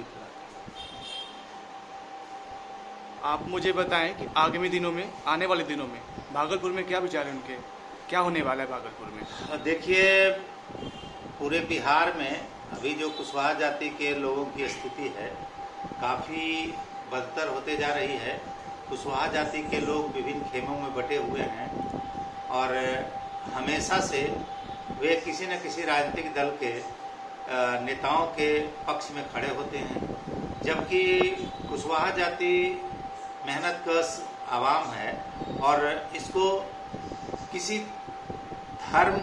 दिख रहा है। आप मुझे बताएं कि आगामी दिनों में, आने वाले दिनों में भागलपुर में क्या विचार है उनके, क्या होने वाला है भागलपुर में? देखिए, पूरे बिहार में अभी जो कुशवाहा जाति के लोगों की स्थिति है काफ़ी बदतर होते जा रही है। कुशवाहा जाति के लोग विभिन्न खेमों में बटे हुए हैं और हमेशा से वे किसी न किसी राजनीतिक दल के नेताओं के पक्ष में खड़े होते हैं, जबकि कुशवाहा जाति मेहनतकश आवाम है और इसको किसी धर्म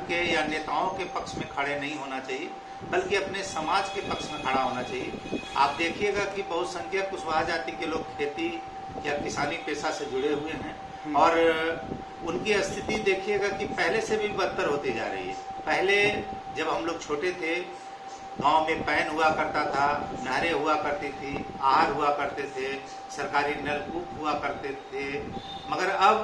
के या नेताओं के पक्ष में खड़े नहीं होना चाहिए, बल्कि अपने समाज के पक्ष में खड़ा होना चाहिए। आप देखिएगा कि बहुसंख्यक कुशवाहा जाति के लोग खेती या किसानी पेशा से जुड़े हुए हैं और उनकी स्थिति देखिएगा कि पहले से भी बदतर होती जा रही है। पहले जब हम लोग छोटे थे, गांव में पैन हुआ करता था, नहरें हुआ करती थी, आहार हुआ करते थे, सरकारी नलकूप हुआ करते थे, मगर अब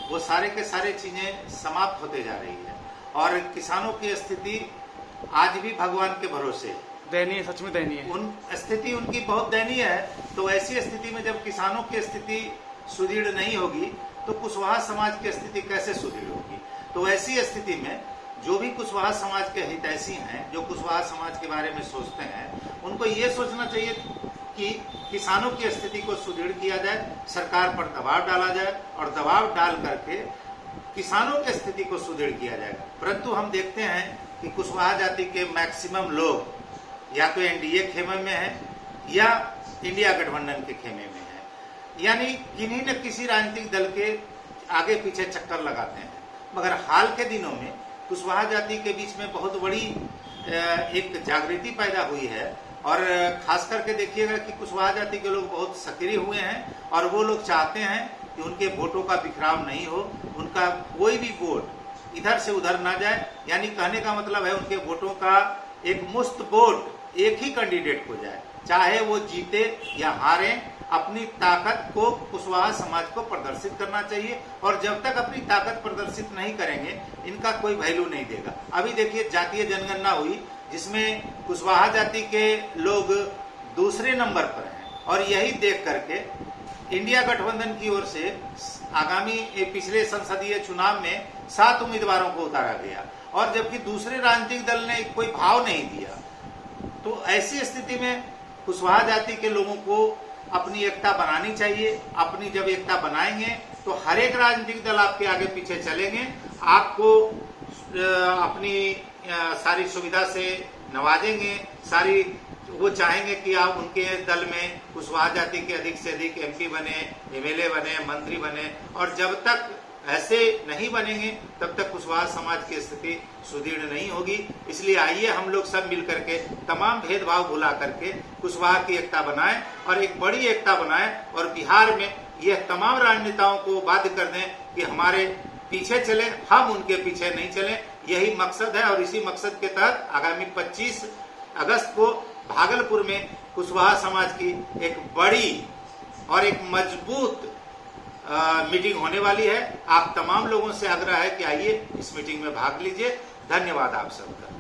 वो सारे के सारे चीजें समाप्त होते जा रही है और किसानों की स्थिति आज भी भगवान के भरोसे दयनीय, सच में दयनीय है। उन स्थिति उनकी बहुत दयनीय है। तो ऐसी स्थिति में जब किसानों की स्थिति सुदृढ़ नहीं होगी तो कुशवाहा समाज की स्थिति कैसे सुदृढ़ होगी? तो ऐसी स्थिति में जो भी कुशवाहा समाज के हितैषी हैं, जो कुशवाहा समाज के बारे में सोचते हैं, उनको ये सोचना चाहिए कि किसानों की स्थिति को सुदृढ़ किया जाए, सरकार पर दबाव डाला जाए और दबाव डाल करके किसानों की स्थिति को सुदृढ़ किया जाएगा। परंतु हम देखते हैं कि कुशवाहा जाति के मैक्सिमम लोग या तो एनडीए खेमे में है या इंडिया गठबंधन के खेमे में है, यानी किन्हीं न किसी राजनीतिक दल के आगे पीछे चक्कर लगाते हैं। मगर हाल के दिनों में कुशवाहा जाति के बीच में बहुत बड़ी एक जागृति पैदा हुई है और खास करके देखिएगा कि कुशवाहा जाति के लोग बहुत सक्रिय हुए हैं और वो लोग चाहते हैं कि उनके वोटों का बिखराव नहीं हो, उनका कोई भी वोट इधर से उधर ना जाए। यानी कहने का मतलब है उनके वोटों का एक मुश्त वोट एक ही कैंडिडेट को जाए, चाहे वो जीते या हारे। अपनी ताकत को कुशवाहा समाज को प्रदर्शित करना चाहिए और जब तक अपनी ताकत प्रदर्शित नहीं करेंगे इनका कोई वैल्यू नहीं देगा। अभी देखिए जातीय जनगणना हुई जिसमें कुशवाहा जाति के लोग दूसरे नंबर पर हैं और यही देख करके इंडिया गठबंधन की ओर से आगामी पिछले संसदीय चुनाव में 7 उम्मीदवारों को उतारा गया और जबकि दूसरे राजनीतिक दल ने कोई भाव नहीं दिया। तो ऐसी स्थिति में कुशवाहा जाति के लोगों को अपनी एकता बनानी चाहिए। अपनी जब एकता बनाएंगे तो हर एक राजनीतिक दल आपके आगे पीछे चलेंगे, आपको अपनी सारी सुविधा से नवाजेंगे, सारी वो चाहेंगे कि आप उनके दल में कुशवाहा जाति के अधिक से अधिक एमपी बने, एमएलए बने, मंत्री बने और जब तक ऐसे नहीं बनेंगे तब तक कुशवाहा समाज की स्थिति सुदृढ़ नहीं होगी। इसलिए आइए हम लोग सब मिल करके तमाम भेदभाव भुला करके कुशवाहा की एकता बनाएं और एक बड़ी एकता बनाएं और बिहार में यह तमाम राजनेताओं को बाध्य कर दें कि हमारे पीछे चले, हम उनके पीछे नहीं चलें। यही मकसद है और इसी मकसद के तहत आगामी 25 अगस्त को भागलपुर में कुशवाहा समाज की एक बड़ी और एक मजबूत मीटिंग होने वाली है। आप तमाम लोगों से आग्रह है कि आइए इस मीटिंग में भाग लीजिए। धन्यवाद आप सबका।